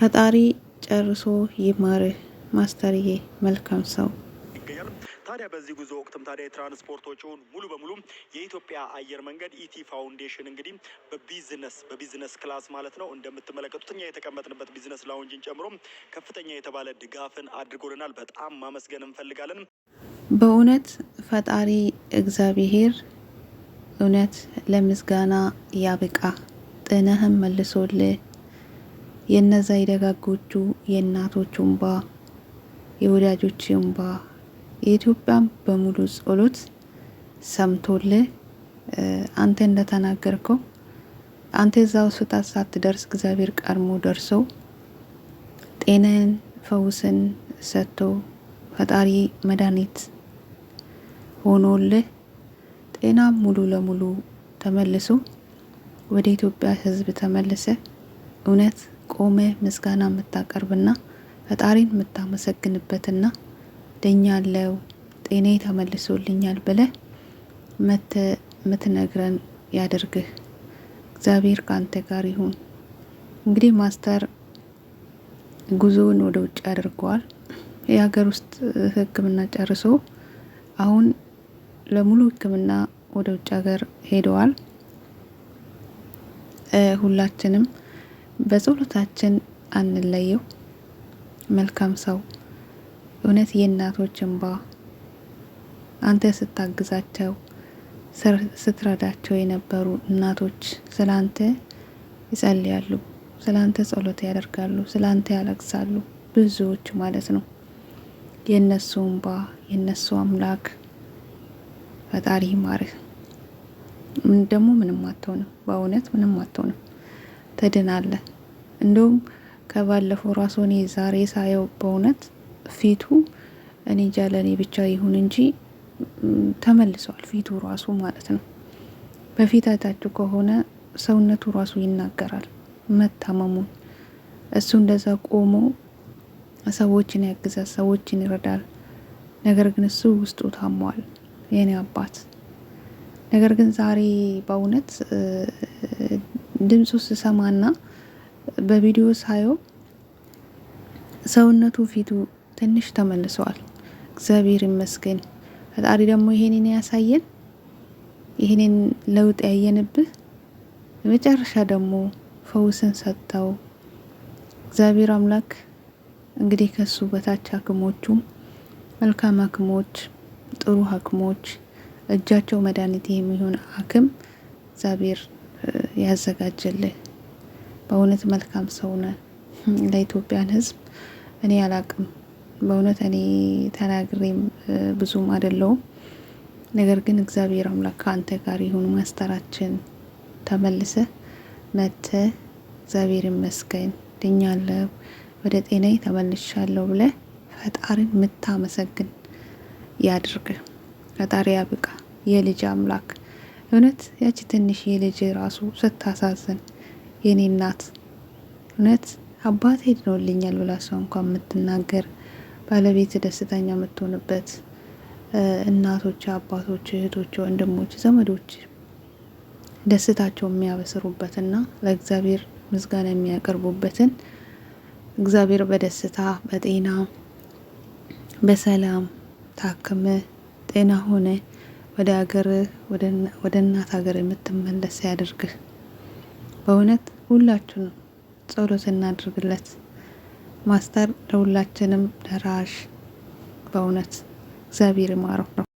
ፈጣሪ ጨርሶ ይማርህ ማስተርዬ፣ መልካም ሰው። ታዲያ በዚህ ጉዞ ወቅትም ታዲያ የትራንስፖርት ወጪውን ሙሉ በሙሉ የኢትዮጵያ አየር መንገድ ኢቲ ፋውንዴሽን እንግዲህ በቢዝነስ ክላስ ማለት ነው እንደምትመለከቱት እኛ የተቀመጥንበት ቢዝነስ ላውንጅን ጨምሮ ከፍተኛ የተባለ ድጋፍን አድርጎልናል። በጣም ማመስገን እንፈልጋለን። በእውነት ፈጣሪ እግዚአብሔር እውነት ለምስጋና ያብቃ፣ ጤናህን መልሶልህ የነዛ የደጋጎቹ የእናቶች እንባ የወዳጆች እንባ የኢትዮጵያን በሙሉ ጸሎት ሰምቶልህ አንተ እንደተናገርከው አንተ እዛው ሳትደርስ እግዚአብሔር ቀድሞ ደርሶ ጤናን ፈውስን ሰጥቶ ፈጣሪ መድኃኒት ሆኖልህ ጤና ሙሉ ለሙሉ ተመልሶ ወደ ኢትዮጵያ ሕዝብ ተመልሰ እውነት ቆመ ምስጋና የምታቀርብና ፈጣሪን የምታመሰግንበትና ደኛለው ጤኔ ተመልሶልኛል ብለህ ምትነግረን ያድርግህ። እግዚአብሔር ካንተ ጋር ይሁን። እንግዲህ ማስተር ጉዞውን ወደ ውጭ አድርገዋል። የሀገር ውስጥ ሕክምና ጨርሶ አሁን ለሙሉ ሕክምና ወደ ውጭ ሀገር ሄደዋል። ሁላችንም በጸሎታችን አንለየው። መልካም ሰው እውነት የእናቶች እንባ አንተ ስታግዛቸው ስትረዳቸው የነበሩ እናቶች ስላንተ ይጸልያሉ፣ ስላንተ ጸሎት ያደርጋሉ፣ ስላንተ ያለቅሳሉ። ብዙዎች ማለት ነው። የነሱ እንባ የነሱ አምላክ ፈጣሪ ይማርህ። ደግሞ ምንም አትሆንም፣ በእውነት ምንም አትሆንም፣ ትድናለህ። እንደውም ከባለፈው ራሱ እኔ ዛሬ ሳየው በእውነት ፊቱ እኔ ጃለኔ ብቻ ይሁን እንጂ ተመልሷል ፊቱ ራሱ ማለት ነው። በፊት አይታችሁ ከሆነ ሰውነቱ ራሱ ይናገራል መታመሙን። እሱ እንደዛ ቆሞ ሰዎችን ያግዛል፣ ሰዎችን ይረዳል። ነገር ግን እሱ ውስጡ ታሟል የኔ አባት። ነገር ግን ዛሬ በእውነት ድምፁ ስሰማና በቪዲዮ ሳየው ሰውነቱ ፊቱ ትንሽ ተመልሰዋል። እግዚአብሔር ይመስገን። ፈጣሪ ደግሞ ይሄንን ያሳየን፣ ይሄንን ለውጥ ያየንብህ በመጨረሻ ደግሞ ፈውስን ሰጠው እግዚአብሔር አምላክ። እንግዲህ ከሱ በታች ሐኪሞቹም መልካም ሐኪሞች ጥሩ ሐኪሞች እጃቸው መድኃኒት የሚሆን ሐኪም እግዚአብሔር ያዘጋጀልህ። በእውነት መልካም ሰው ነህ። ለኢትዮጵያን ሕዝብ እኔ አላቅም በእውነት እኔ ተናግሬም ብዙም አይደለውም። ነገር ግን እግዚአብሔር አምላክ ከአንተ ጋር ይሁን። ማስተራችን ተመልሰ መተ እግዚአብሔር ይመስገን ድኛለሁ ወደ ጤናዬ ተመልሻለሁ ብለ ፈጣሪን ምታመሰግን ያድርግ። ፈጣሪ ያብቃ። የልጅ አምላክ እውነት ያቺ ትንሽ የልጅ ራሱ ስታሳዝን የኔ እናት እውነት አባቴ ሄድነውልኛል ብላ ሰው እንኳን የምትናገር ባለቤት ደስተኛ የምትሆንበት እናቶች፣ አባቶች፣ እህቶች፣ ወንድሞች፣ ዘመዶች ደስታቸው የሚያበስሩበትና ለእግዚአብሔር ምስጋና የሚያቀርቡበትን እግዚአብሔር በደስታ በጤና በሰላም ታክመ ጤና ሆነ ወደ ሀገር ወደ እናት ሀገር የምትመለስ ያድርግህ። በእውነት ሁላችንም ጸሎት እናድርግለት። ማስተር ለሁላችንም ደራሽ በእውነት እግዚአብሔር ይማረው።